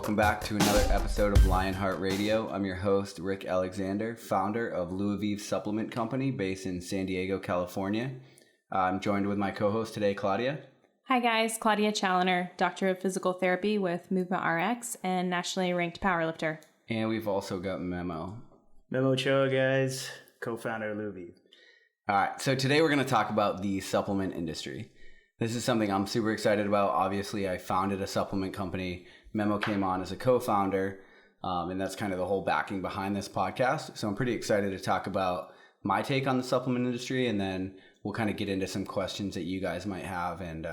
welcome back to another episode of LionHeart Radio. I'm your host, Rick Alexander, founder of LuaVíve Supplement Company based in San Diego, California. I'm joined with my co-host today, Claudia. Hi guys, Claudia Challoner, Doctor of Physical Therapy with Movement RX and nationally ranked powerlifter. And we've also got Memo. Memo Cho, guys, co-founder of LuaVíve. All right, so today we're going to talk about the supplement industry. This is something I'm super excited about. Obviously, I founded a supplement company. Memo came on as a co-founder, and that's kind of the whole backing behind this podcast. So I'm pretty excited to talk about my take on the supplement industry, and then we'll kind of get into some questions that you guys might have and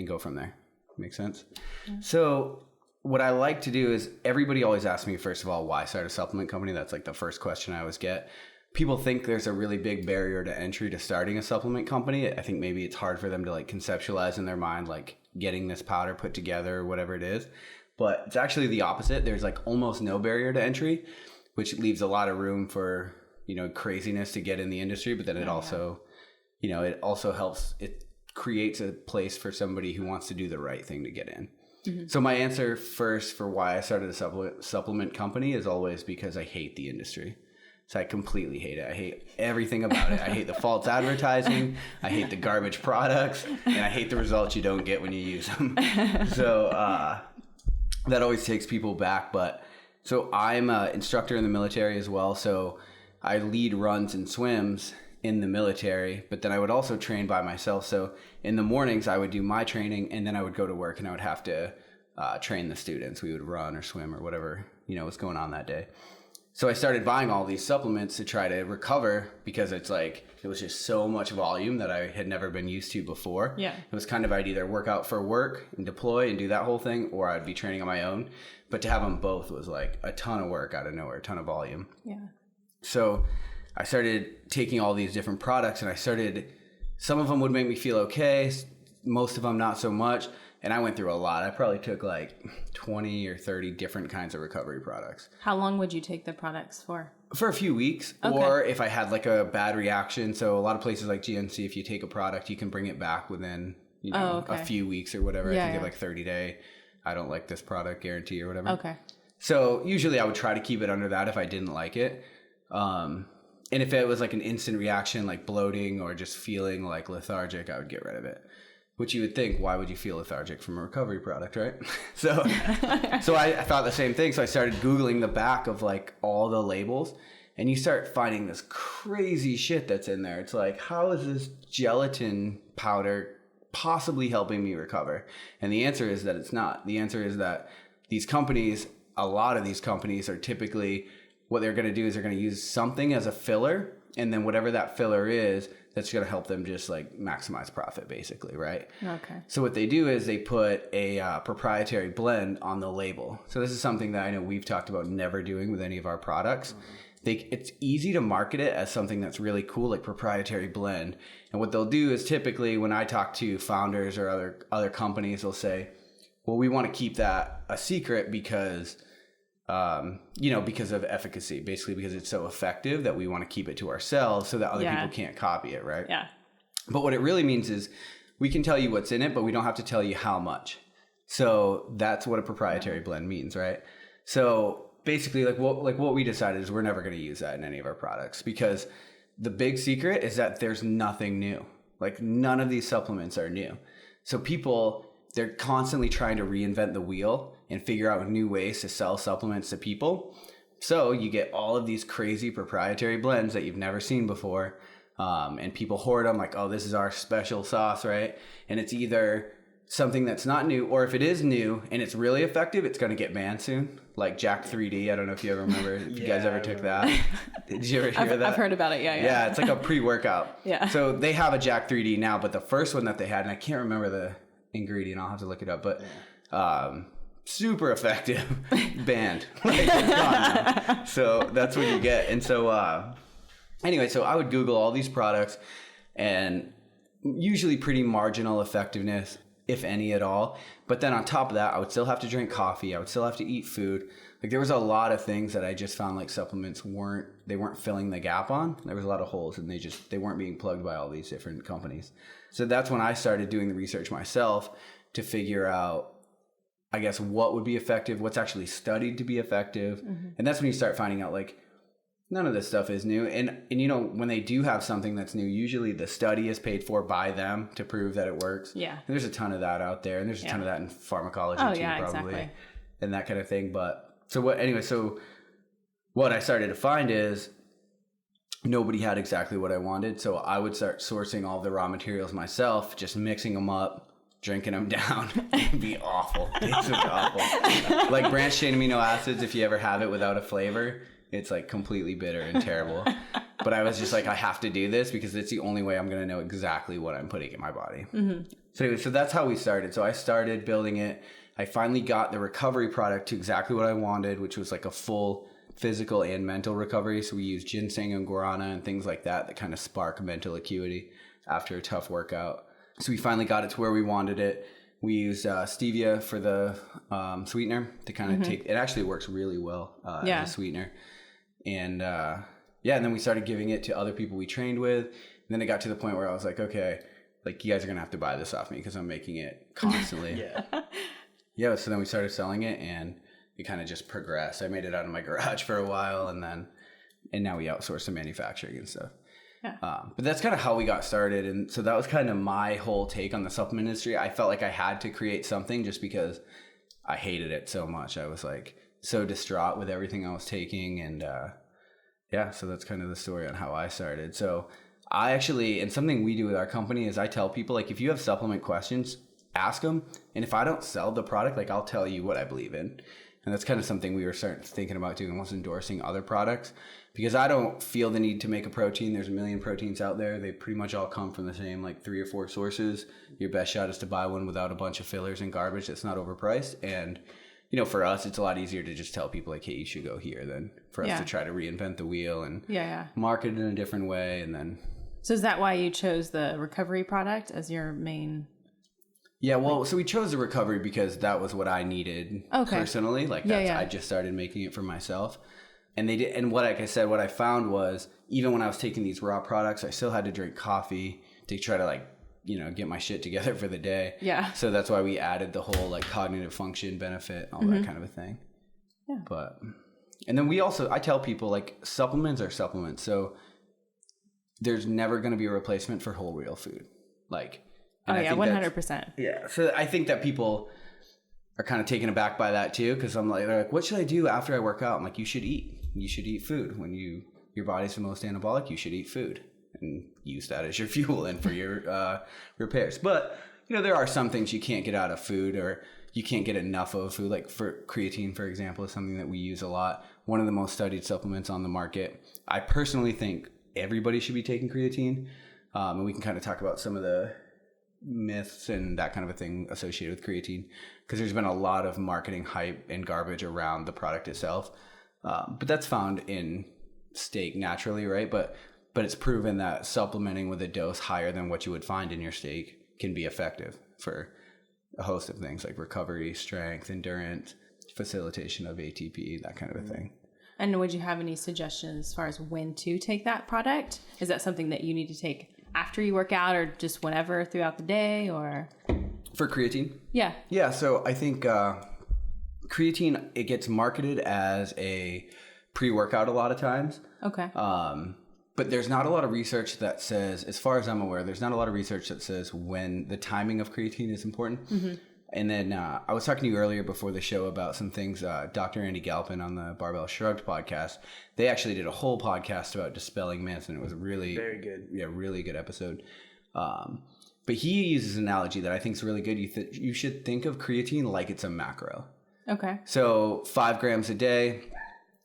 go from there. Make sense? Yeah. So what I like to do is everybody always asks me, first of all, why start a supplement company? That's like the first question I always get. People think there's a really big barrier to entry to starting a supplement company. I think maybe it's hard for them to like conceptualize in their mind, like getting this powder put together or whatever it is. But it's actually the opposite. There's like almost no barrier to entry, which leaves a lot of room for, craziness to get in the industry. But then it also, it also helps. It creates a place for somebody who wants to do the right thing to get in. Mm-hmm. So my answer first for why I started a supplement company is always because I hate the industry. So I completely hate it. I hate everything about it. I hate the false advertising. I hate the garbage products. And I hate the results you don't get when you use them. So that always takes people back. So I'm an instructor in the military as well. So I lead runs and swims in the military. But then I would also train by myself. So in the mornings, I would do my training. And then I would go to work and I would have to train the students. We would run or swim or whatever, was going on that day. So I started buying all these supplements to try to recover because it was just so much volume that I had never been used to before. Yeah. It was kind of, I'd either work out for work and deploy and do that whole thing, or I'd be training on my own. But to have them both was like a ton of work out of nowhere, a ton of volume. Yeah. So I started taking all these different products and some of them would make me feel okay. Most of them not so much. And I went through a lot. I probably took like 20 or 30 different kinds of recovery products. How long would you take the products for? For a few weeks. Okay. Or if I had like a bad reaction. So a lot of places like GNC, if you take a product, you can bring it back within a few weeks or whatever. Yeah, I think you have like 30-day, I don't like this product guarantee or whatever. Okay. So usually I would try to keep it under that if I didn't like it. And if it was like an instant reaction, like bloating or just feeling like lethargic, I would get rid of it. Which you would think, why would you feel lethargic from a recovery product, right? So I thought the same thing. So I started Googling the back of like all the labels, and you start finding this crazy shit that's in there. It's like, how is this gelatin powder possibly helping me recover? And the answer is that it's not. The answer is that a lot of these companies are typically, what they're going to do is they're going to use something as a filler, and then whatever that filler is, that's going to help them just like maximize profit, basically, right? Okay. So what they do is they put a proprietary blend on the label. So this is something that I know we've talked about never doing with any of our products. Mm-hmm. It's easy to market it as something that's really cool, like proprietary blend. And what they'll do is typically when I talk to founders or other companies, they'll say, well, we want to keep that a secret because because of efficacy, basically because it's so effective that we want to keep it to ourselves so that other people can't copy it, right? Yeah. But what it really means is we can tell you what's in it, but we don't have to tell you how much. So that's what a proprietary blend means, right? So basically what we decided is we're never going to use that in any of our products because the big secret is that there's nothing new. Like none of these supplements are new. So they're constantly trying to reinvent the wheel and figure out new ways to sell supplements to people. So you get all of these crazy proprietary blends that you've never seen before. And people hoard them like, oh, this is our special sauce, right? And it's either something that's not new, or if it is new and it's really effective, it's going to get banned soon. Like Jack 3D. I don't know if you ever remember, if you guys ever took that. Did you ever hear that? I've heard about it, yeah. Yeah, it's like a pre-workout. Yeah. So they have a Jack 3D now, but the first one that they had, and I can't remember the ingredient, I'll have to look it up, but super effective, banned. Like, it's gone now. So that's what you get. And so anyway, so I would Google all these products, and usually pretty marginal effectiveness, if any at all. But then on top of that, I would still have to drink coffee. I would still have to eat food. Like there was a lot of things that I just found like supplements weren't filling the gap on. There was a lot of holes, and they weren't being plugged by all these different companies. So that's when I started doing the research myself to figure out I guess, what would be effective, what's actually studied to be effective. And that's when you start finding out, like, none of this stuff is new. And you know, when they do have something that's new, usually the study is paid for by them to prove that it works. Yeah. And there's a ton of that out there. And there's a ton of that in pharmacology too, probably. Exactly. And that kind of thing. But so what I started to find is nobody had exactly what I wanted. So I would start sourcing all the raw materials myself, just mixing them up, drinking them down. It'd be awful. It's awful. Like branched chain amino acids, if you ever have it without a flavor, it's like completely bitter and terrible. But I was just like, I have to do this because it's the only way I'm going to know exactly what I'm putting in my body. So anyway, so that's how we started. So I started building it. I finally got the recovery product to exactly what I wanted, which was like a full physical and mental recovery. So we use ginseng and guarana and things like that kind of spark mental acuity after a tough workout. So we finally got it to where we wanted it. We used stevia for the sweetener to kind of take, it actually works really well as a sweetener. And and then we started giving it to other people we trained with. And then it got to the point where I was like, okay, like you guys are going to have to buy this off me because I'm making it constantly. So then we started selling it and it kind of just progressed. I made it out of my garage for a while and now we outsource the manufacturing and stuff. But that's kind of how we got started. And so that was kind of my whole take on the supplement industry. I felt like I had to create something just because I hated it so much. I was like so distraught with everything I was taking. And so that's kind of the story on how I started. So I actually, and something we do with our company is I tell people, like, if you have supplement questions, ask them. And if I don't sell the product, like, I'll tell you what I believe in. And that's kind of something we were starting thinking about doing, was endorsing other products, because I don't feel the need to make a protein. There's a million proteins out there. They pretty much all come from the same, like, 3 or 4 sources. Your best shot is to buy one without a bunch of fillers and garbage that's not overpriced. And, you know, for us, it's a lot easier to just tell people, like, hey, you should go here than for us to try to reinvent the wheel and market it in a different way. And then. So is that why you chose the recovery product as your main? Yeah, well, so we chose the recovery because that was what I needed personally. Like, that's, I just started making it for myself. And they did, and what I found was, even when I was taking these raw products, I still had to drink coffee to try to, like, you know, get my shit together for the day. Yeah. So that's why we added the whole, like, cognitive function benefit, all that kind of a thing. Yeah. But, and then I tell people, like, supplements are supplements. So there's never going to be a replacement for whole real food. Like, 100%. Yeah. So I think that people are kind of taken aback by that too, because they're like, what should I do after I work out? I'm like, you should eat. You should eat food. When your body's the most anabolic, you should eat food and use that as your fuel and for your repairs. But, you know, there are some things you can't get out of food, or you can't get enough of food. Like for creatine, for example, is something that we use a lot. One of the most studied supplements on the market. I personally think everybody should be taking creatine. And we can kind of talk about some of the myths and that kind of a thing associated with creatine, because there's been a lot of marketing hype and garbage around the product itself. But that's found in steak naturally, right? But it's proven that supplementing with a dose higher than what you would find in your steak can be effective for a host of things like recovery, strength, endurance, facilitation of ATP, that kind of a thing. And would you have any suggestions as far as when to take that product? Is that something that you need to take after you work out, or just whenever throughout the day, or? For creatine? Yeah. Yeah, so I think creatine, it gets marketed as a pre-workout a lot of times. Okay. But there's not a lot of research that says, as far as I'm aware, there's not a lot of research that says when the timing of creatine is important. Mm-hmm. And then I was talking to you earlier before the show about some things. Dr. Andy Galpin on the Barbell Shrugged podcast, they actually did a whole podcast about dispelling myths, and it was really very good. Yeah, really good episode. But he uses an analogy that I think is really good. You should think of creatine like it's a macro. Okay. So 5 grams a day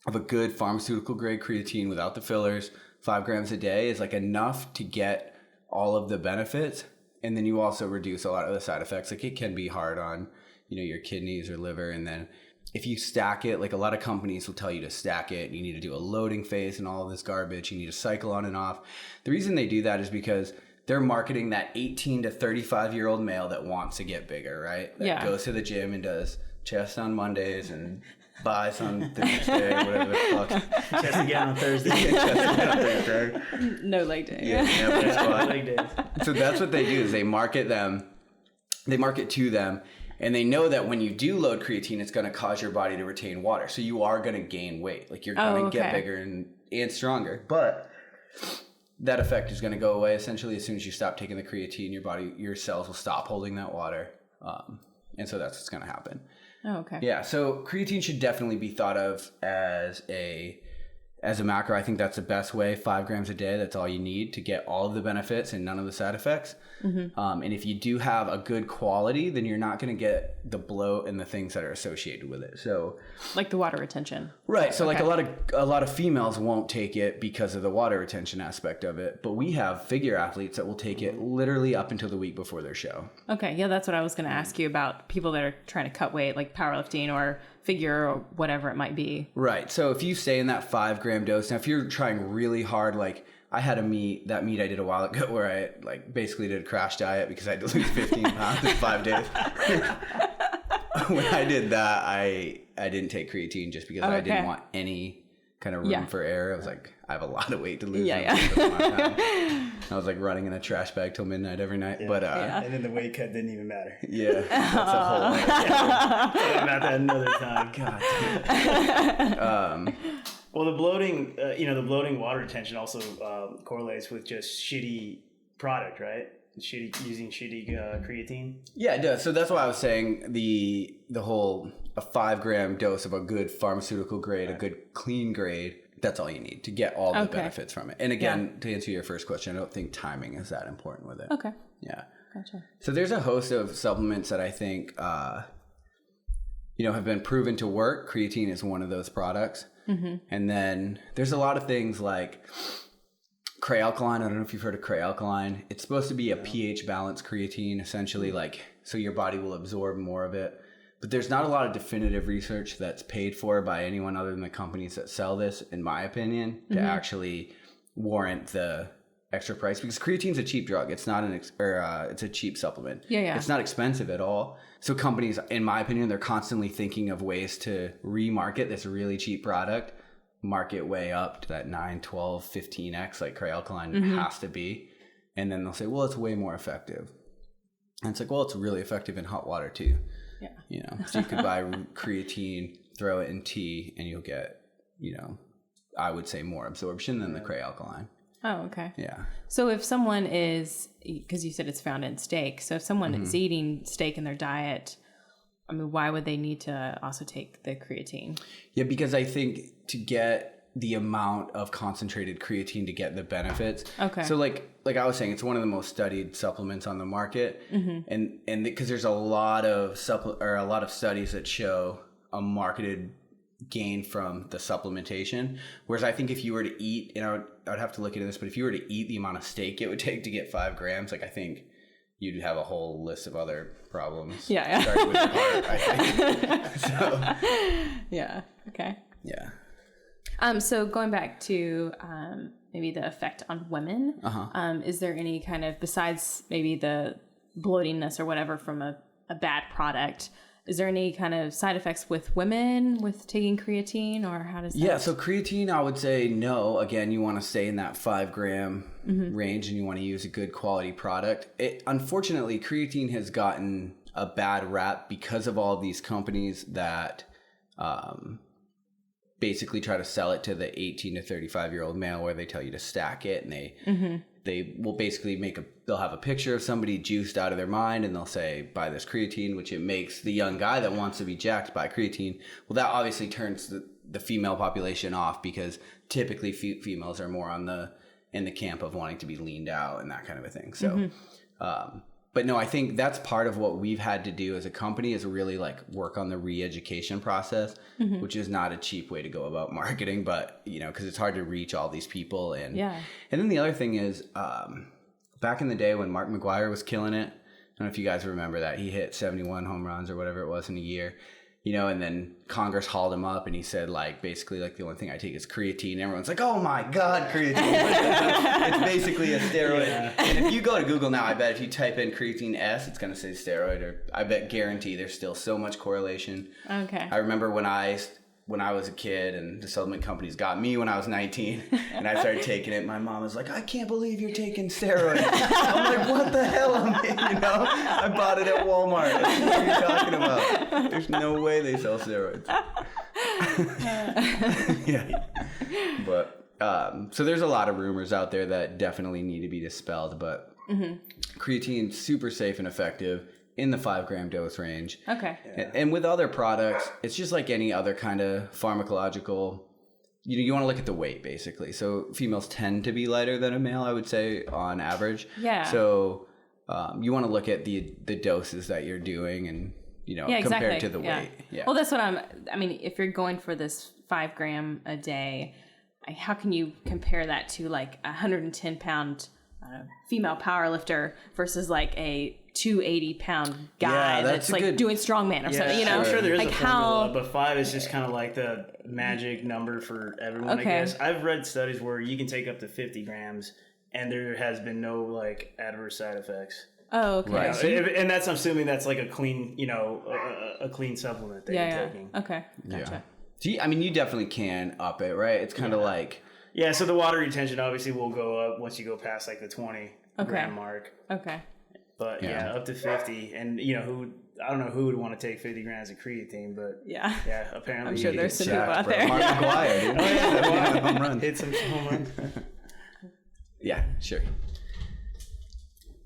of a good pharmaceutical grade creatine without the fillers, 5 grams a day is like enough to get all of the benefits. And then you also reduce a lot of the side effects. Like, it can be hard on, you know, your kidneys or liver. And then if you stack it, like a lot of companies will tell you to stack it. You need to do a loading phase and all of this garbage. You need to cycle on and off. The reason they do that is because they're marketing that 18 to 35-year-old male that wants to get bigger, right? That goes to the gym and does chest on Mondays and buys on Thursday, whatever the fuck. Chest again on Thursday. Chest again on Thursday. No leg day. Yeah, leg days. So that's what they do, is they market to them, And they know that when you do load creatine, it's going to cause your body to retain water. So you are going to gain weight. Like you're going to get bigger and stronger. But that effect is going to go away essentially as soon as you stop taking the creatine. Your cells will stop holding that water. And so that's what's going to happen. Oh, okay. Yeah. So creatine should definitely be thought of as a macro. I think that's the best way. 5 grams a day. That's all you need to get all of the benefits and none of the side effects. And if you do have a good quality, then you're not going to get the bloat and the things that are associated with it. So like the water retention. Right. So like a lot of females won't take it because of the water retention aspect of it. But we have figure athletes that will take it literally up until the week before their show. Okay. Yeah, that's what I was going to ask you about, people that are trying to cut weight, like powerlifting or figure or whatever it might be. Right. So if you stay in that 5 gram dose, now if you're trying really hard, like I had a meet I did a while ago where I like basically did a crash diet because I had to lose 15 pounds in 5 days. When I did that, I didn't take creatine just because I didn't want any kind of room for error. I was like, I have a lot of weight to lose. I was like running in a trash bag till midnight every night. Yeah. But and then the weight cut didn't even matter. Yeah, that's a whole About that another time. God. Well, the bloating, the bloating water retention also correlates with just shitty product, right? Using shitty creatine. Yeah, it does. So that's why I was saying the whole a 5 gram dose of a good pharmaceutical grade, a good clean grade. That's all you need to get all the benefits from it. And again, to answer your first question, I don't think timing is that important with it. Okay. Yeah. Gotcha. So there's a host of supplements that I think, have been proven to work. Creatine is one of those products. And then there's a lot of things like Cray-alkaline. I don't know if you've heard of Cray-alkaline. It's supposed to be a pH balanced creatine, essentially, so your body will absorb more of it. But there's not a lot of definitive research that's paid for by anyone other than the companies that sell this, in my opinion, to actually warrant the extra price, because creatine's a cheap drug. It's not it's a cheap supplement. Yeah. It's not expensive at all. So companies, in my opinion, they're constantly thinking of ways to remarket this really cheap product, market way up to that 9, 12, 15x like Cray-alkaline has to be. And then they'll say, well, it's way more effective. And it's like, well, it's really effective in hot water too. Yeah. So you could buy creatine, throw it in tea, and you'll get, I would say more absorption than the Cray-alkaline. Oh, okay. Yeah. So if someone is, because you said it's found in steak, so if someone is eating steak in their diet, I mean, why would they need to also take the creatine? Yeah, because I think to get the amount of concentrated creatine to get the benefits. Okay. So like I was saying, it's one of the most studied supplements on the market, and because there's a lot of studies that show a marketed gain from the supplementation. Whereas I think if you were to eat, I'd have to look into this, but if you were to eat the amount of steak it would take to get 5 grams, I think you'd have a whole list of other problems. Yeah. Starting with your heart, I think. So. Yeah. Okay. Yeah. So going back to maybe the effect on women, is there any kind of, besides maybe the bloatingness or whatever from a bad product, is there any kind of side effects with women with taking creatine, or how does that? Yeah, so creatine, I would say no. Again, you want to stay in that 5 gram range, and you want to use a good quality product. Unfortunately, creatine has gotten a bad rap because of all of these companies that basically try to sell it to the 18 to 35-year-old male, where they tell you to stack it, and they will basically they'll have a picture of somebody juiced out of their mind, and they'll say, buy this creatine, which it makes the young guy that wants to be jacked buy creatine. Well, that obviously turns the female population off, because typically females are more in the camp of wanting to be leaned out and that kind of a thing. So, but no, I think that's part of what we've had to do as a company, is really work on the re-education process, which is not a cheap way to go about marketing, but because it's hard to reach all these people. And then the other thing is, back in the day when Mark McGwire was killing it, I don't know if you guys remember that, he hit 71 home runs or whatever it was in a year, and then Congress hauled him up and he said basically the only thing I take is creatine. Everyone's like, oh my God, creatine. It's basically a steroid. Yeah. And if you go to Google now, I bet if you type in creatine S, it's going to say steroid, or I bet guarantee there's still so much correlation. Okay. I remember when I when I was a kid, and the supplement companies got me when I was 19, and I started taking it. My mom was like, "I can't believe you're taking steroids." I'm like, "What the hell?" I bought it at Walmart. What are you talking about? There's no way they sell steroids. Yeah, but so there's a lot of rumors out there that definitely need to be dispelled. But creatine's super safe and effective in the 5-gram dose range. Okay. Yeah. And with other products, it's just like any other kind of pharmacological, you want to look at the weight basically. So females tend to be lighter than a male, I would say, on average. Yeah. So you want to look at the doses that you're doing and, compared to the weight. Yeah. Well, that's what if you're going for this 5 gram a day, how can you compare that to like a 110 pound female powerlifter versus like a 280 pound guy that's like doing strongman or something, I'm sure there is a formula, but 5 is just kind of like the magic number for everyone, I guess. I've read studies where you can take up to 50 grams and there has been no like adverse side effects. Oh, okay. Right. And that's, I'm assuming that's like a clean, a clean supplement that you're taking. Okay. Gotcha. Yeah. You definitely can up it, right? It's kind of like... Yeah, so the water retention obviously will go up once you go past like the 20 gram mark. Okay. But up to 50. And I don't know who would want to take 50 grams of creatine, but yeah, apparently I'm sure there's some people out there. Mark McGuire, dude. Oh yeah, home run. Hit some home runs. Yeah, sure.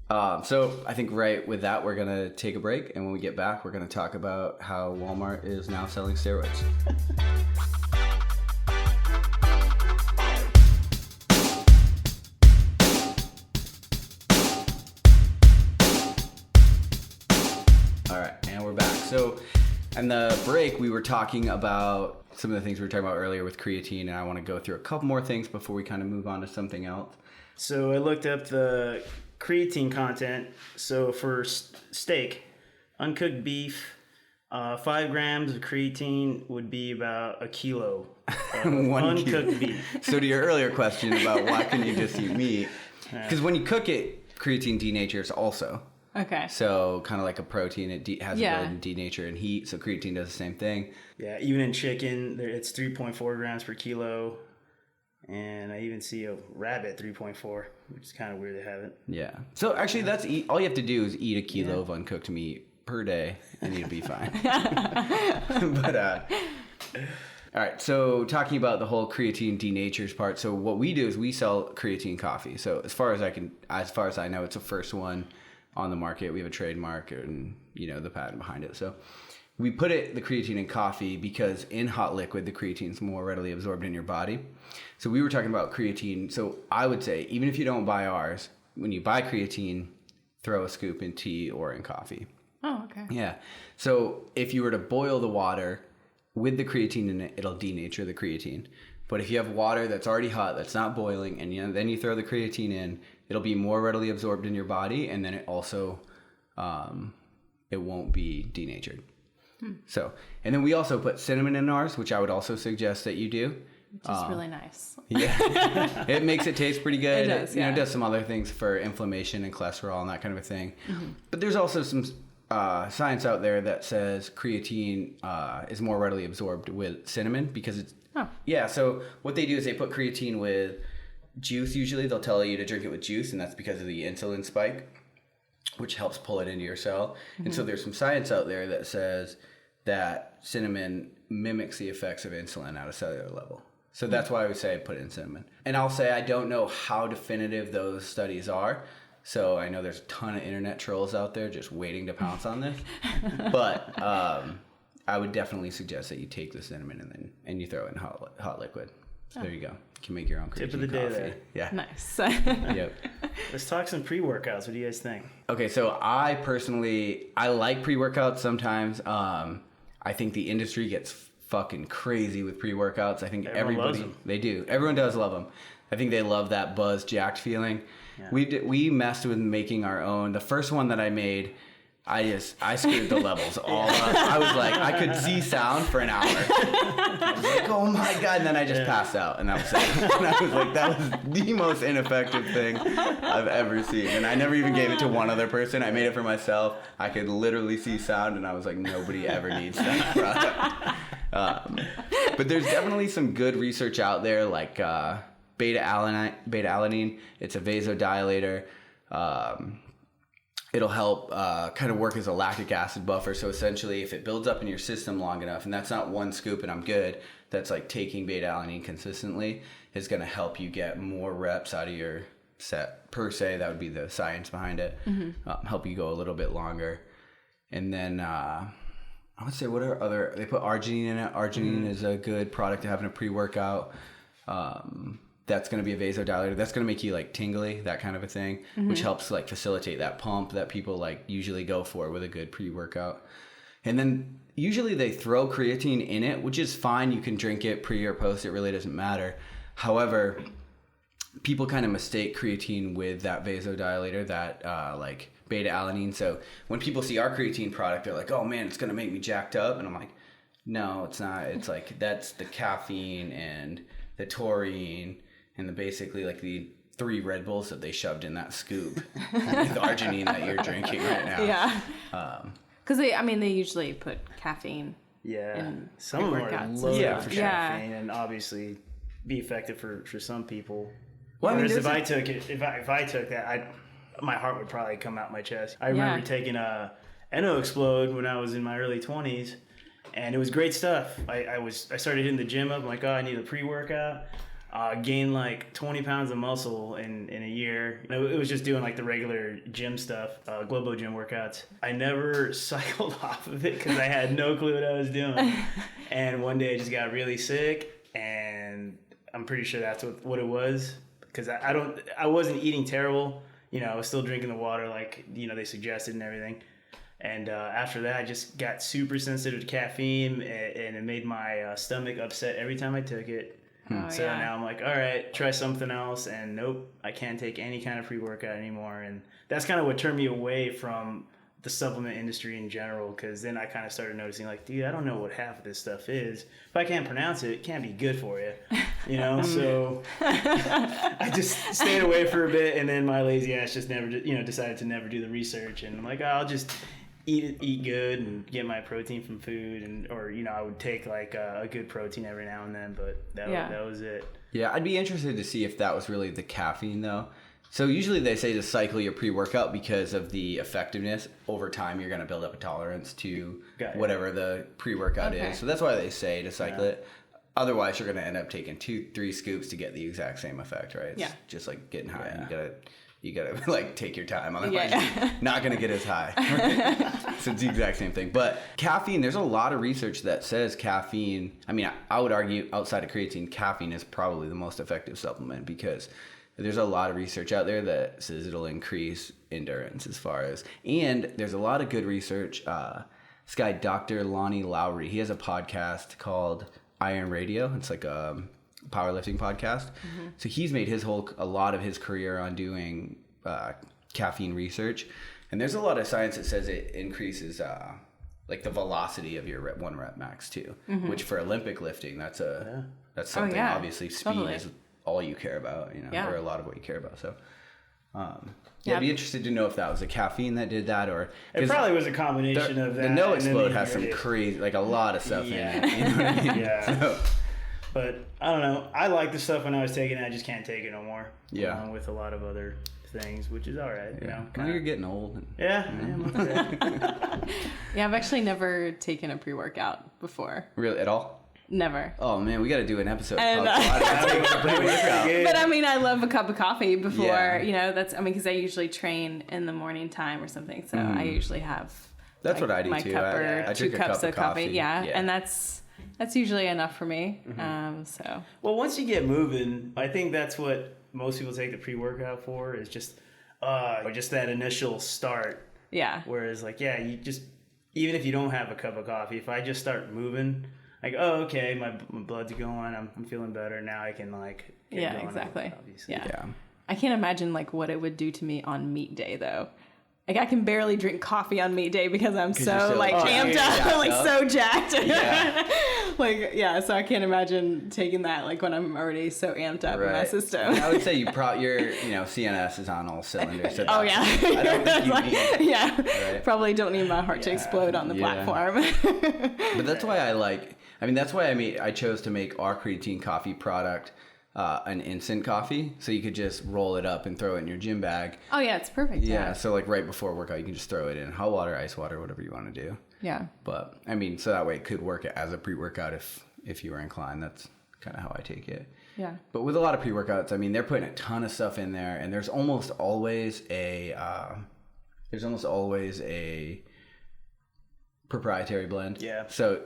So I think with that, we're going to take a break. And when we get back, we're going to talk about how Walmart is now selling steroids. All right, and we're back. So in the break, we were talking about some of the things we were talking about earlier with creatine, and I want to go through a couple more things before we kind of move on to something else. So I looked up the creatine content. So for steak, uncooked beef, 5 grams of creatine would be about a kilo of uncooked beef. So to your earlier question about why couldn't you just eat meat, because when you cook it, creatine denatures also. Okay. So kind of like a protein, it has ability to denature and heat. So creatine does the same thing. Yeah, even in chicken, it's 3.4 grams per kilo. And I even see a rabbit 3.4, which is kind of weird to have it. Yeah. So actually, all you have to do is eat a kilo of uncooked meat per day, and you'll be fine. But all right. So talking about the whole creatine denatures part. So what we do is we sell creatine coffee. So as far as I know, it's the first one on the market. We have a trademark and the patent behind it. So we put the creatine in coffee because in hot liquid, the creatine is more readily absorbed in your body. So we were talking about creatine. So I would say, even if you don't buy ours, when you buy creatine, throw a scoop in tea or in coffee. Oh, okay. Yeah. So if you were to boil the water with the creatine in it, it'll denature the creatine. But if you have water that's already hot, that's not boiling, and then you throw the creatine in, it'll be more readily absorbed in your body, and then it also, it won't be denatured. So, and then we also put cinnamon in ours, which I would also suggest that you do. Which is really nice. Yeah. It makes it taste pretty good. It does, it does some other things for inflammation and cholesterol and that kind of a thing. Mm-hmm. But there's also some science out there that says creatine is more readily absorbed with cinnamon because it's... Oh. Yeah, so what they do is they put creatine with juice usually. They'll tell you to drink it with juice, and that's because of the insulin spike, which helps pull it into your cell. Mm-hmm. And so there's some science out there that says that cinnamon mimics the effects of insulin at a cellular level. So that's why I would say I put it in cinnamon. And I'll say I don't know how definitive those studies are. So I know there's a ton of internet trolls out there just waiting to pounce on this. But I would definitely suggest that you take the cinnamon and you throw it in hot liquid. So there you go. You can make your own creatine Tip of the coffee. day there. Yeah. Nice. Yep. Let's talk some pre-workouts. What do you guys think? Okay, so I personally like pre-workouts sometimes. I think the industry gets fucking crazy with pre-workouts. I think everybody loves them. They do. Everyone does love them. I think they love that buzz jacked feeling. Yeah. We messed with making our own. The first one that I made, I screwed the levels all up. I was like, I could see sound for an hour. I was like, oh my God. And then I just passed out. And that was it. And I was like, that was the most ineffective thing I've ever seen. And I never even gave it to one other person. I made it for myself. I could literally see sound. And I was like, nobody ever needs that product. But there's definitely some good research out there, like beta-alanine. It's a vasodilator. It'll help kind of work as a lactic acid buffer. So essentially, if it builds up in your system long enough, and that's not one scoop and I'm good, that's like taking beta-alanine consistently, is going to help you get more reps out of your set per se. That would be the science behind it. Help you go a little bit longer. And then I would say, what are other, they put arginine in it. Arginine is a good product to have in a pre-workout. That's going to be a vasodilator. That's going to make you like tingly, that kind of a thing, which helps like facilitate that pump that people like usually go for with a good pre-workout. And then usually they throw creatine in it, which is fine. You can drink it pre or post. It really doesn't matter. However, people kind of mistake creatine with that vasodilator, that like beta-alanine. So when people see our creatine product, they're like, oh man, it's going to make me jacked up. And I'm like, no, it's not. It's like, that's the caffeine and the taurine and basically like the 3 Red Bulls that they shoved in that scoop with arginine that you're drinking right now. Yeah. Because they usually put caffeine. Yeah. In some of them are loaded for with caffeine and obviously be effective for some people. Well, Whereas if I took that, my heart would probably come out my chest. I remember taking a Eno Explode when I was in my early 20s, and it was great stuff. I started hitting the gym up. I'm like, oh, I need a pre-workout. Gained like 20 pounds of muscle in a year. It was just doing like the regular gym stuff, Globo gym workouts. I never cycled off of it because I had no clue what I was doing. And one day I just got really sick, and I'm pretty sure that's what it was, because I wasn't eating terrible. I was still drinking the water like they suggested and everything. And after that, I just got super sensitive to caffeine, and it made my stomach upset every time I took it. Now I'm like, all right, try something else. And nope, I can't take any kind of pre-workout anymore. And that's kind of what turned me away from the supplement industry in general, because then I kind of started noticing, like, dude, I don't know what half of this stuff is. If I can't pronounce it, it can't be good for you. So I just stayed away for a bit, and then my lazy ass just never, decided to never do the research. And I'm like, I'll just eat good and get my protein from food, or I would take like a good protein every now and then, but that was it. Yeah, I'd be interested to see if that was really the caffeine though. So usually they say to cycle your pre-workout because of the effectiveness. Over time, you're going to build up a tolerance to whatever the pre-workout is. So that's why they say to cycle it. Otherwise, you're going to end up taking 2-3 scoops to get the exact same effect, right? It's just like getting high. And you gotta like take your time. Otherwise, you're not gonna get as high. So it's the exact same thing. But caffeine, there's a lot of research that says caffeine. I would argue outside of creatine, caffeine is probably the most effective supplement, because there's a lot of research out there that says it'll increase endurance and there's a lot of good research. This guy, Dr. Lonnie Lowry, he has a podcast called Iron Radio. It's like a powerlifting podcast. So he's made a lot of his career on doing caffeine research, and there's a lot of science that says it increases like the velocity of your one rep max too, which for Olympic lifting, that's something. Obviously speed is all you care about, or a lot of what you care about. So I'd be interested to know if that was the caffeine that did that, or it probably was a combination of that. The No Explode has some crazy, like a lot of stuff in it. You know what I mean? So, but I don't know. I liked the stuff when I was taking it. I just can't take it no more. Along with a lot of other things, which is all right. Now you're getting old. I've actually never taken a pre-workout before. Really? At all? Never. Oh man, we got to do an episode. And, but I love a cup of coffee before. Because I usually train in the morning time or something. So I usually have. That's what I do my too. Cup or I 2 cups of coffee. Yeah, and that's usually enough for me. Well, once you get moving, I think that's what most people take the pre-workout for, is just that initial start. Yeah. Whereas you just, even if you don't have a cup of coffee, if I just start moving, like, oh, okay, my blood's going, I'm feeling better now, I can get going. Exactly. Obviously. Yeah. I can't imagine what it would do to me on meat day though. Like, I can barely drink coffee on meat day because I'm so amped up, so jacked. So I can't imagine taking that when I'm already so amped up in my system. I would say your CNS is on all cylinders. So I don't think you need probably don't need my heart to explode on the platform. But that's why I mean, that's why I chose to make our creatine coffee product an instant coffee. So you could just roll it up and throw it in your gym bag. Oh, yeah, it's perfect. Yeah, so like right before workout, you can just throw it in hot water, ice water, whatever you want to do. Yeah. But, I mean, so that way it could work as a pre-workout if you were inclined. That's kind of how I take it. Yeah. But with a lot of pre-workouts, I mean, they're putting a ton of stuff in there, and there's almost always a proprietary blend. Yeah. So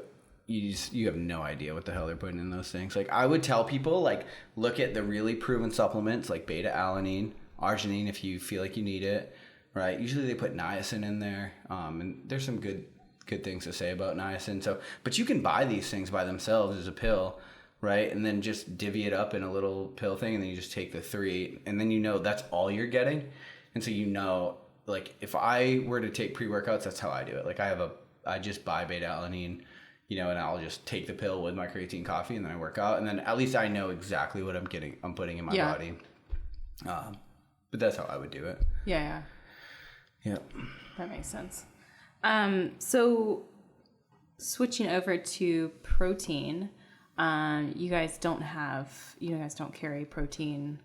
you have no idea what the hell they're putting in those things. Like, I would tell people, like, look at the really proven supplements like beta-alanine, arginine if you feel like you need it, right? Usually they put niacin in there, and there's some good things to say about niacin. So, but you can buy these things by themselves as a pill, right? And then just divvy it up in a little pill thing, and then you just take the 3, and then that's all you're getting. And so like, if I were to take pre-workouts, that's how I do it. Like, I just buy beta-alanine, and I'll just take the pill with my creatine coffee, and then I work out, and then at least I know exactly what I'm putting in my body. But that's how I would do it. Yeah. Yep. That makes sense. So switching over to protein, you guys don't carry protein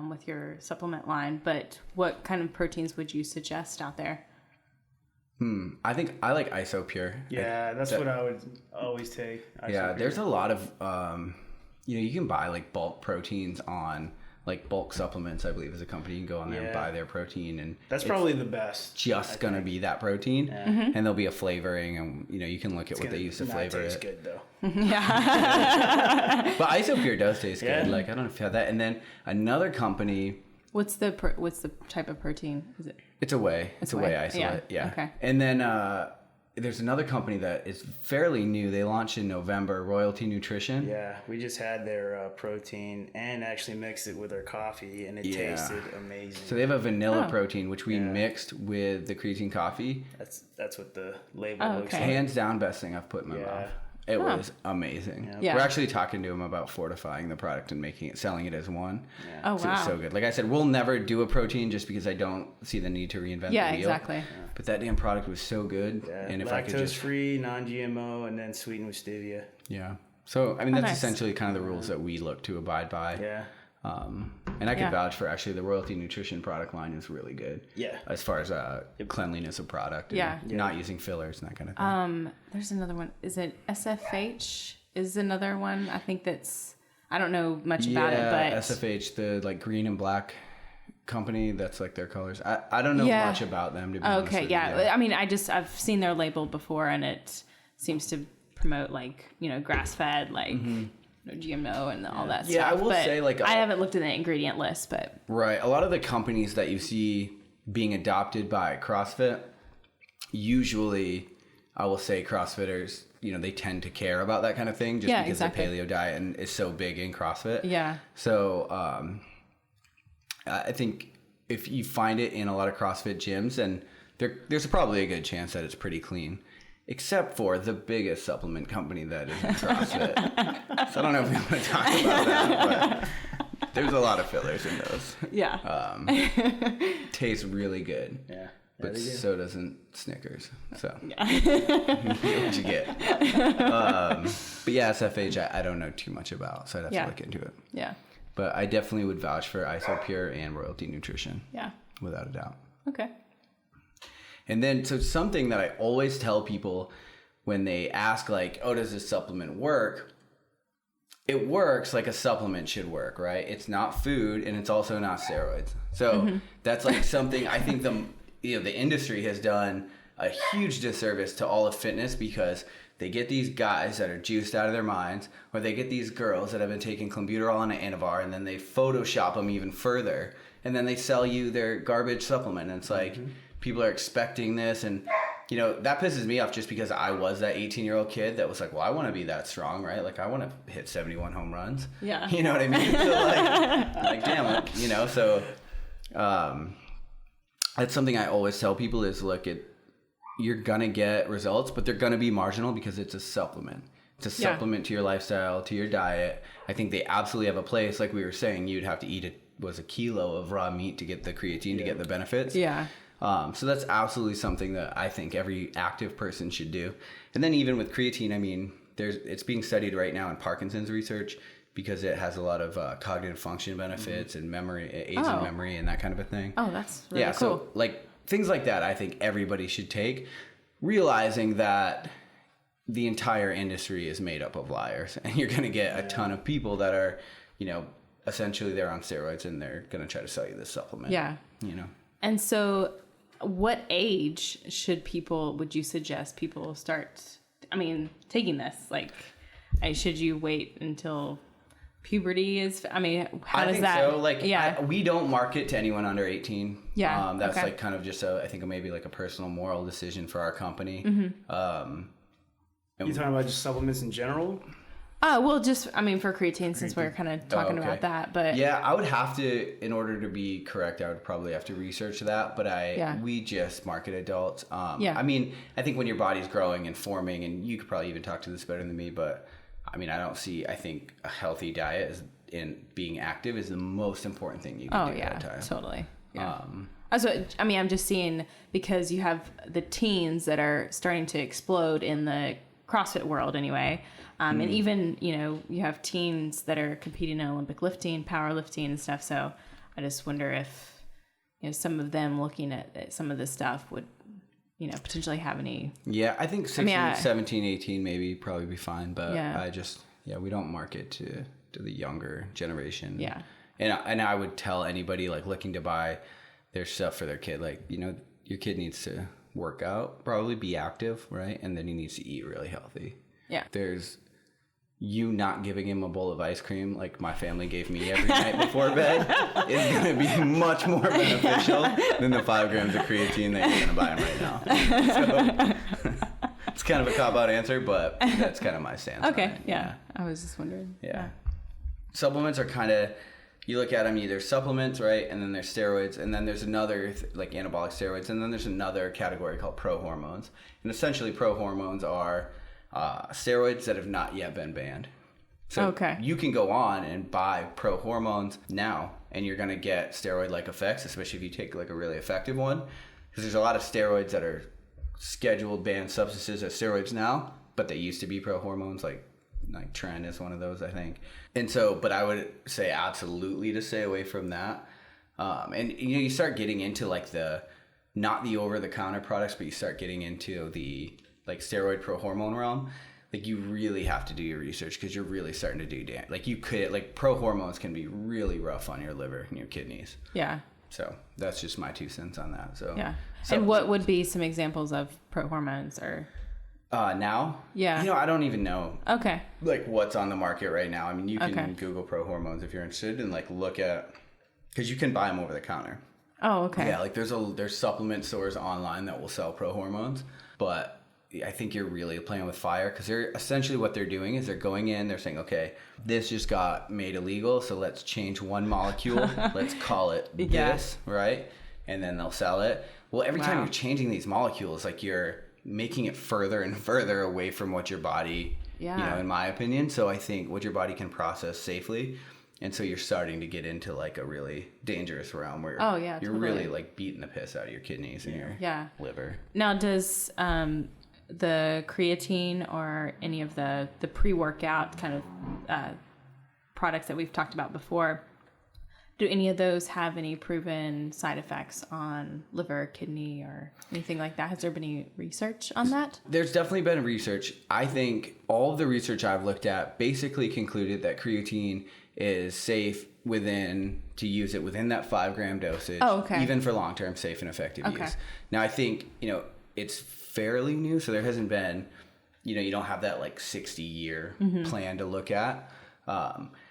with your supplement line, but what kind of proteins would you suggest out there? I think I like IsoPure. Yeah, that's what I would always take. Yeah, there's a lot of, you can buy like bulk proteins on like Bulk Supplements, I believe is a company. You can go on there and buy their protein, and that's probably the best. Just going to be that protein, and there'll be a flavoring, and you can look at what they use to flavor it. Tastes good though. Yeah. But IsoPure does taste good. Like, I don't know if you have that. And then another company. What's the type of protein? Is it? It's a whey. It's a whey isolate. Yeah. Okay. And then there's another company that is fairly new. They launched in November, Royalty Nutrition. Yeah, we just had their protein and actually mixed it with our coffee, and it tasted amazing. So they have a vanilla protein, which we mixed with the creatine coffee. That's what the label looks like. Hands down, best thing I've put in my mouth. It was amazing. Yeah. We're actually talking to him about fortifying the product and selling it as one. Yeah. Oh, wow. It's so good. Like I said, we'll never do a protein just because I don't see the need to reinvent the wheel. Yeah, exactly. But that damn product was so good. Yeah. And if I could just lactose-free, non-GMO, and then sweetened with stevia. Yeah. So, I mean, that's nice. essentially kind of the rules that we look to abide by. Yeah. And I can vouch for actually the Royalty Nutrition product line is really good. Yeah. As far as cleanliness of product. And not using fillers and that kind of thing. There's another one. Is it SFH? Is another one. I think I don't know much about it, but SFH, the like green and black company, that's like their colors. I don't know much about them, to be honest with you. I mean, I've seen their label before, and it seems to promote like, grass fed, like no GMO and all that stuff. Yeah, I will say, like, I haven't looked at the ingredient list, but right, a lot of the companies that you see being adopted by CrossFit, usually I will say CrossFitters, they tend to care about that kind of thing just because the paleo diet is so big in CrossFit. Yeah. So I think if you find it in a lot of CrossFit gyms, then there's probably a good chance that it's pretty clean. Except for the biggest supplement company that is in CrossFit. So I don't know if we want to talk about that, but there's a lot of fillers in those. Yeah. Tastes really good. Yeah. But so doesn't Snickers. So you get what you get. But yeah, SFH, I don't know too much about, so I'd have to look into it. Yeah. But I definitely would vouch for IsoPure and Royalty Nutrition. Yeah. Without a doubt. Okay. And then, so something that I always tell people when they ask, like, oh, does this supplement work? It works like a supplement should work, right? It's not food, and it's also not steroids. So that's like something I think the industry has done a huge disservice to all of fitness, because they get these guys that are juiced out of their minds, or they get these girls that have been taking clenbuterol and Anavar, and then they Photoshop them even further, and then they sell you their garbage supplement. And it's like, people are expecting this, and that pisses me off, just because I was that 18-year-old kid that was like, well, I want to be that strong, right? Like, I want to hit 71 home runs. Yeah. You know what I mean? So like damn it, so that's something I always tell people is, look, you're going to get results, but they're going to be marginal because it's a supplement. It's a supplement to your lifestyle, to your diet. I think they absolutely have a place. Like we were saying, you'd have to eat a kilo of raw meat to get the creatine, to get the benefits. Yeah. So that's absolutely something that I think every active person should do. And then even with creatine, I mean, it's being studied right now in Parkinson's research because it has a lot of cognitive function benefits and memory, aids in memory and that kind of a thing. Oh, that's really cool. So like things like that, I think everybody should take, realizing that the entire industry is made up of liars, and you're going to get a ton of people that are, essentially they're on steroids and they're going to try to sell you this supplement. Yeah. And so what age would you suggest people start, taking this? Like, should you wait until puberty is, how does that? So. Like, we don't market to anyone under 18. Yeah. That's like kind of just I think maybe like a personal moral decision for our company. You talking about just supplements in general? Well, just, for creatine, since we're kind of talking about that, but. Yeah, I would have to, in order to be correct, I would probably have to research that, but we just market adults. I think when your body's growing and forming, and you could probably even talk to this better than me, but I think a healthy diet in being active is the most important thing you can do at a time. Totally. Yeah. I'm just seeing, because you have the teens that are starting to explode in the CrossFit world anyway. And even, you have teens that are competing in Olympic lifting, powerlifting and stuff. So I just wonder if, some of them looking at some of this stuff would, potentially have any. Yeah, I think 16, 17, 18 maybe probably be fine. But we don't market to the younger generation. Yeah. And I would tell anybody like looking to buy their stuff for their kid, like, your kid needs to work out, probably be active, right? And then he needs to eat really healthy. Yeah. There's you not giving him a bowl of ice cream like my family gave me every night before bed is going to be much more beneficial than the 5 grams of creatine that you're going to buy him right now. So it's kind of a cop-out answer, but that's kind of my stance. Okay, on it. yeah. I was just wondering. Yeah. Supplements are kind of, you look at them, either supplements, right? And then there's steroids, and then there's another, like anabolic steroids, and then there's another category called prohormones. And essentially prohormones are steroids that have not yet been banned. So you can go on and buy prohormones now, and you're going to get steroid-like effects, especially if you take like a really effective one. Because there's a lot of steroids that are scheduled banned substances as steroids now, but they used to be prohormones, like Tren is one of those, I think. And so, but I would say absolutely to stay away from that. And you start getting into like not the over-the-counter products, but you start getting into the like steroid prohormone realm. Like you really have to do your research, because you're really starting to do damage. Like prohormones can be really rough on your liver and your kidneys. Yeah. So that's just my 2 cents on that. So yeah. And what would be some examples of prohormones or? Now? Yeah. I don't even know. Okay. Like what's on the market right now. You can Google prohormones if you're interested and like look at, because you can buy them over the counter. Oh, okay. Yeah, like there's supplement stores online that will sell prohormones, but I think you're really playing with fire, because they're essentially what they're doing is they're going in, they're saying, okay, this just got made illegal, so let's change one molecule, let's call it this, right? And then they'll sell it. Well, every time you're changing these molecules, like you're making it further and further away from what your body, in my opinion. So I think what your body can process safely. And so you're starting to get into like a really dangerous realm where you're really like beating the piss out of your kidneys and your liver. Now, does the creatine or any of the pre-workout kind of products that we've talked about before, do any of those have any proven side effects on liver, kidney, or anything like that? Has there been any research on that? There's definitely been research. I think all of the research I've looked at basically concluded that creatine is safe to use it within that 5 gram dosage, even for long-term safe and effective use. Now, I think, it's fairly new, so there hasn't been, you don't have that like 60-year plan to look at.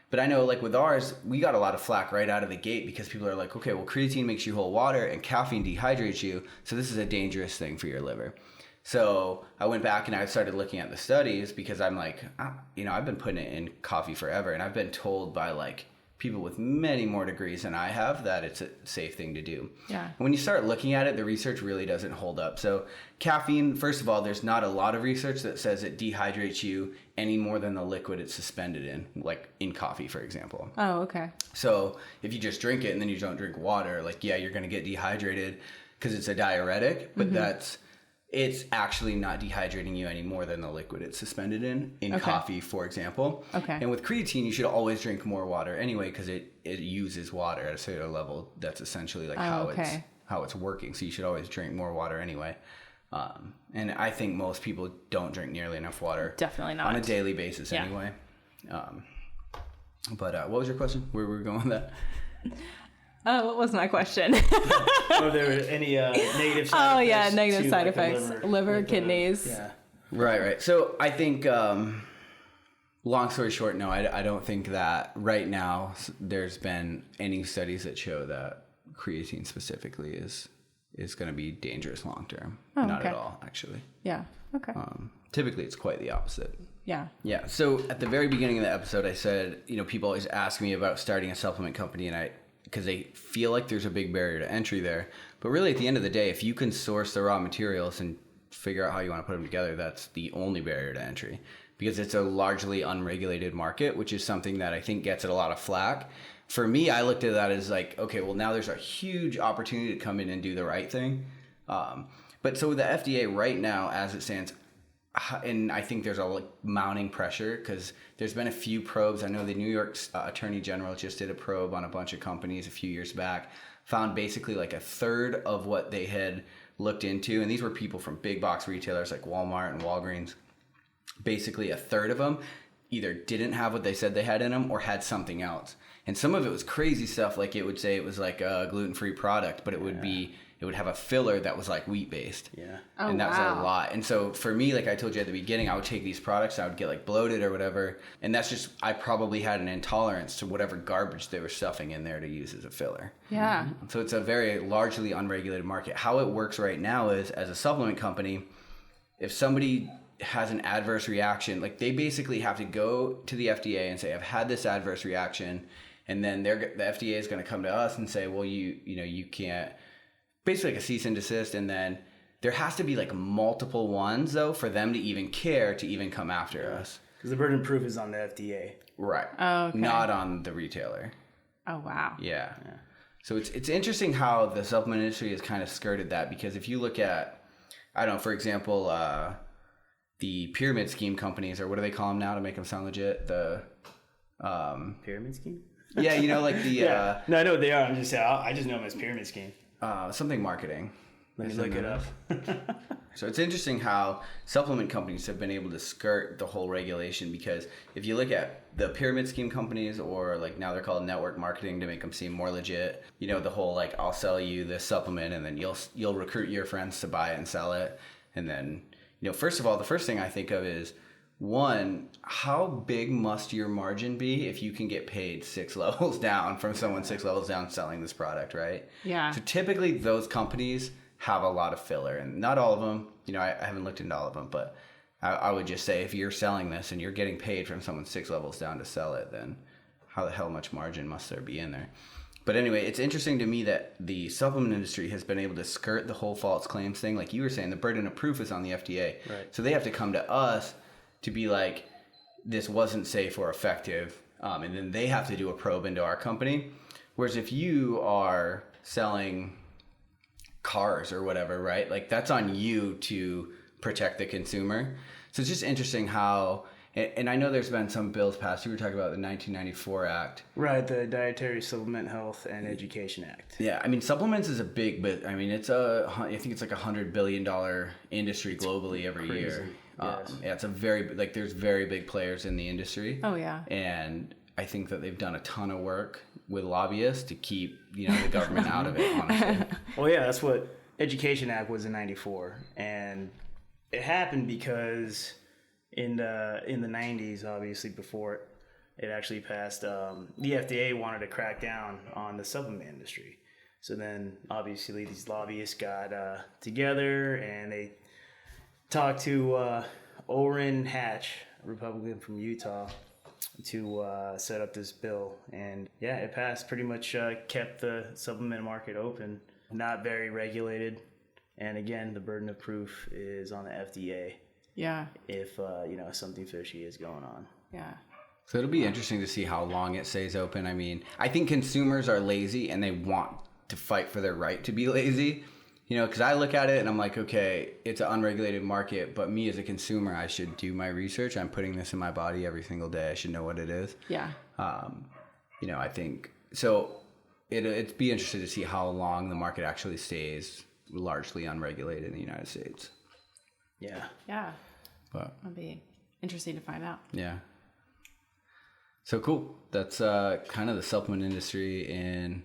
But I know like with ours, we got a lot of flack right out of the gate, because people are like, okay, well, creatine makes you hold water and caffeine dehydrates you, so this is a dangerous thing for your liver. So I went back and I started looking at the studies, because I'm like, I've been putting it in coffee forever, and I've been told by like people with many more degrees than I have that it's a safe thing to do. Yeah. And when you start looking at it, the research really doesn't hold up. So caffeine, first of all, there's not a lot of research that says it dehydrates you any more than the liquid it's suspended in, like in coffee, for example. Oh, okay. So if you just drink it and then you don't drink water, like, you're going to get dehydrated because it's a diuretic, but that's it's actually not dehydrating you any more than the liquid it's suspended in Okay. coffee, for example. Okay. And with creatine, you should always drink more water anyway, because it uses water at a certain level. That's essentially like how it's working. So you should always drink more water anyway. And I think most people don't drink nearly enough water. Definitely not. On a daily basis anyway. But what was your question? Where were we going with that? Oh, what was my question? Are there any negative side effects? Negative to, side like, effects. Liver, kidneys. Yeah. Right. So I think, long story short, no, I don't think that right now there's been any studies that show that creatine specifically is going to be dangerous long term. Not at all, actually. Yeah. Okay. Typically, it's quite the opposite. Yeah. Yeah. So at the very beginning of the episode, I said, people always ask me about starting a supplement company, because they feel like there's a big barrier to entry there. But really, at the end of the day, if you can source the raw materials and figure out how you want to put them together, that's the only barrier to entry, because it's a largely unregulated market, which is something that I think gets it a lot of flack. For me, I looked at that as like, okay, well, now there's a huge opportunity to come in and do the right thing. But so the FDA right now, as it stands, and I think there's a mounting pressure because there's been a few probes. I know the New York Attorney General just did a probe on a bunch of companies a few years back, found basically like a third of what they had looked into. And these were people from big box retailers like Walmart and Walgreens. Basically a third of them either didn't have what they said they had in them or had something else. And some of it was crazy stuff. Like it would say it was like a gluten-free product, but it would have a filler that was like wheat-based. Yeah. Oh, and that was a lot. And so for me, like I told you at the beginning, I would take these products, I would get like bloated or whatever. And that's just, I probably had an intolerance to whatever garbage they were stuffing in there to use as a filler. Yeah. So it's a very largely unregulated market. How it works right now is, as a supplement company, if somebody has an adverse reaction, like they basically have to go to the FDA and say, I've had this adverse reaction. And then the FDA is going to come to us and say, well, you can't, basically like a cease and desist. And then there has to be like multiple ones though for them to even care to even come after us. Because the burden of proof is on the FDA. Right. Oh, okay. Not on the retailer. Oh, wow. Yeah. So it's interesting how the supplement industry has kind of skirted that, because if you look at, I don't know, for example, the pyramid scheme companies, or what do they call them now to make them sound legit? The Pyramid scheme? Yeah, like the yeah. No, I know what they are. I'm just saying. I just know them as pyramid scheme. Something marketing. Let me look it up. So it's interesting how supplement companies have been able to skirt the whole regulation, because if you look at the pyramid scheme companies, or like now they're called network marketing to make them seem more legit, the whole like, I'll sell you this supplement and then you'll recruit your friends to buy it and sell it. And then, first of all, the first thing I think of is, one, how big must your margin be if you can get paid 6 levels down from someone 6 levels down selling this product, right? Yeah. So typically those companies have a lot of filler, and not all of them. I haven't looked into all of them, but I would just say if you're selling this and you're getting paid from someone 6 levels down to sell it, then how the hell much margin must there be in there? But anyway, it's interesting to me that the supplement industry has been able to skirt the whole false claims thing. Like you were saying, the burden of proof is on the FDA. Right. So they have to come to us to be like, this wasn't safe or effective, and then they have to do a probe into our company. Whereas if you are selling cars or whatever, right, like that's on you to protect the consumer. So it's just interesting how, and I know there's been some bills passed. You were talking about the 1994 Act. Right, the Dietary Supplement Health and Education Act. Yeah, I mean, supplements is a big, but I mean, I think it's like $100 billion industry globally every year. Yes. Yeah, it's a there's very big players in the industry. Oh, yeah. And I think that they've done a ton of work with lobbyists to keep, the government out of it, honestly. Well, yeah, that's what Education Act was in 94. And it happened because in the 90s, obviously before it actually passed, the FDA wanted to crack down on the supplement industry. So then obviously these lobbyists got together and they talked to Orrin Hatch, a Republican from Utah, to set up this bill. And yeah, it passed, pretty much kept the supplement market open, not very regulated. And again, the burden of proof is on the FDA. Yeah. If, something fishy is going on. Yeah. So it'll be interesting to see how long it stays open. I mean, I think consumers are lazy and they want to fight for their right to be lazy. You know, because I look at it and I'm like, okay, it's an unregulated market, but me as a consumer, I should do my research. I'm putting this in my body every single day. I should know what it is. Yeah. You know, I think so. It'd be interesting to see how long the market actually stays largely unregulated in the United States. Yeah. Yeah. But It'll be interesting to find out. yeah. So cool. That's kind of the supplement industry in,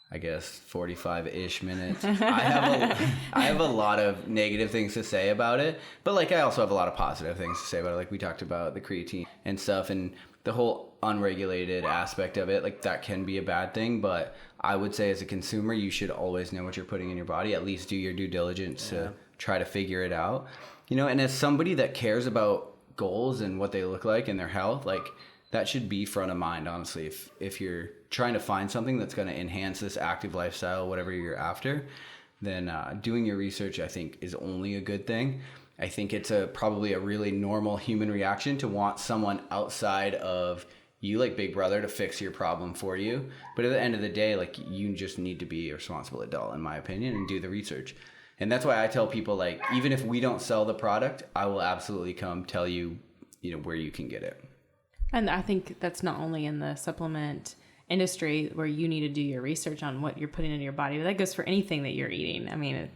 I guess, 45-ish minutes. I have a lot of negative things to say about it, but like I also have a lot of positive things to say about it. Like we talked about the creatine and stuff, and the whole unregulated aspect of it. Like that can be a bad thing, but I would say as a consumer, you should always know what you're putting in your body. At least do your due diligence to try to figure it out. You know, and as somebody that cares about goals and what they look like and their health, like that should be front of mind, honestly. If you're trying to find something that's going to enhance this active lifestyle, whatever you're after, then doing your research, I think, is only a good thing. I think it's probably a really normal human reaction to want someone outside of you, like Big Brother, to fix your problem for you. But at the end of the day, like you just need to be a responsible adult, in my opinion, and do the research. And that's why I tell people, like, even if we don't sell the product, I will absolutely come tell you, you know, where you can get it. And I think that's not only in the supplement industry where you need to do your research on what you're putting in your body, but that goes for anything that you're eating. I mean,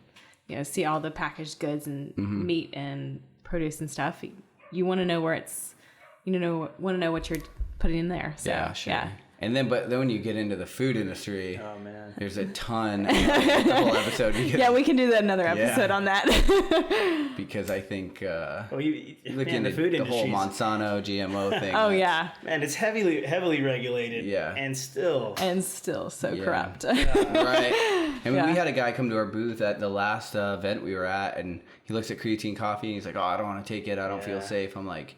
you know, see all the packaged goods and meat and produce and stuff. You want to know where it's, want to know what you're putting in there. So, yeah, sure. Yeah. And then, but then when you get into the food industry, oh man, there's a ton. The whole episode. Because, yeah, we can do another episode on that. Because I think you look into the food the whole industry, Monsanto GMO thing. Oh yeah, man, it's heavily regulated. Yeah, and still so corrupt. Right. And we had a guy come to our booth at the last event we were at, and he looks at creatine coffee, and he's like, "Oh, I don't want to take it. I don't feel safe." I'm like,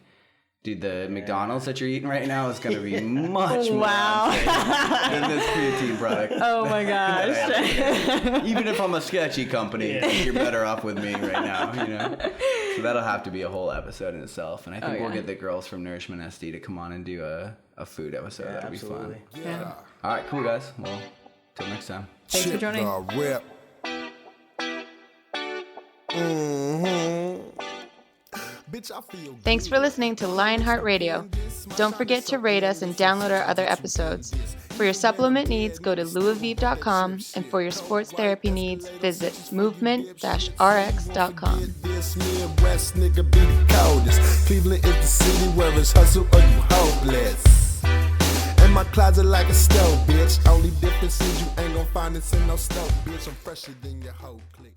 dude, the McDonald's that you're eating right now is going to be much more unsafe than this creatine product. Oh my gosh. Even if I'm a sketchy company, you're better off with me right now, you know? So that'll have to be a whole episode in itself. And I think we'll get the girls from Nourishment SD to come on and do a food episode. That'll be fun. Yeah. All right, cool, guys. Well, till next time. Thanks for joining. Thanks for listening to LionHeart Radio. Don't forget to rate us and download our other episodes. For your supplement needs, go to LuaVíve.com, and for your sports therapy needs, visit movement-rx.com. Midwest nigga be the coldest. Cleveland is the city where it's hustle or you hopeless. In my closet like a stove, bitch. Only difference is you ain't gon' find this in no stove, bitch. I'm fresher than your whole clique.